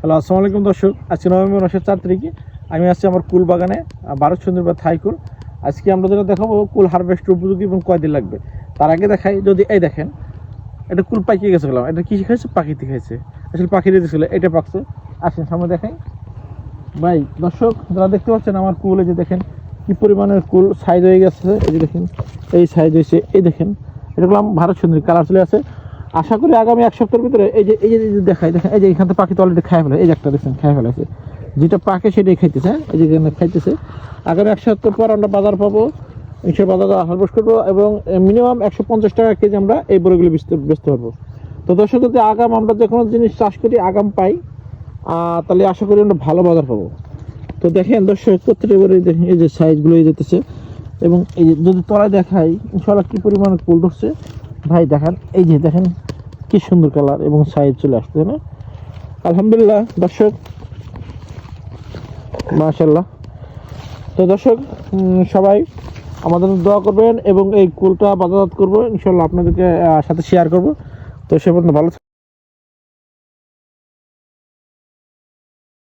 Hello, আসসালামু আলাইকুম দর্শক। আজকে নভেম্বর মাসের 4 তারিখে আমি আসছি আমার কুল বাগানে, ভারত সুন্দর বা থাই কুল। আজকে আমরা যেটা দেখাবো কুল হারভেস্টের উপযোগী এবং কয়দিন লাগবে। তার আগে দেখাই, যদি এই দেখেন এটা কুল পাকিয়ে গেছে, গেলাম এটা কী খাইছে, পাখিতে খাইছে। আসলে পাখি দিয়েছিল, এটা পাকছে। আসেন সামনে দেখাই ভাই। দর্শক যারা দেখতে পাচ্ছেন আমার কুল, এই যে দেখেন কী পরিমাণের কুল সাইজ হয়ে গেছে। এই যে দেখেন এই সাইজ হয়েছে, এই দেখেন এটা করলাম ভারত সুন্দরী কালার চলে আসে। আশা করি আগামী এক সপ্তাহের ভিতরে এই যে দেখাই, দেখেন এই যে এখান থেকে পাখি তো অলরেডি খাই ফেলে, এই যে একটা দেখছেন খাই ফেলেছে, যেটা পাকে সেটাই খাইতেছে। এই যে খাইতেছে। আগামী এক সপ্তাহ পর আমরা বাজার পাবো, ইনশাল্লাহ বাজার হারভেস্ট করবো এবং মিনিমাম 150 টাকা কেজি আমরা এই বড়গুলো বেচতে পারবো। তো দর্শক, যদি আগাম আমরা যে কোনো জিনিস চাষ করি আগাম পাই, তাহলে আশা করি আমরা ভালো বাজার পাবো। তো দেখেন দর্শক, প্রত্যেকটা এবারে দেখেন এই যে সাইজগুলো যেতেছে এবং এই যে যদি তলায় দেখাই ইনশাল্লাহ কী পরিমাণে ফুল ধরছে ভাই। দেখেন এই যে দেখেন কি সুন্দর কালার এবং সাইজ চলে আসছে না, আলহামদুলিল্লাহ দর্শক, মাশাআল্লাহ। তো দর্শক, সবাই আমাদের দোয়া করবেন এবং এই কুলটা বাজারজাত করবো ইনশাল্লাহ, আপনাদেরকে সাথে শেয়ার করবো। তো সে পর্যন্ত ভালো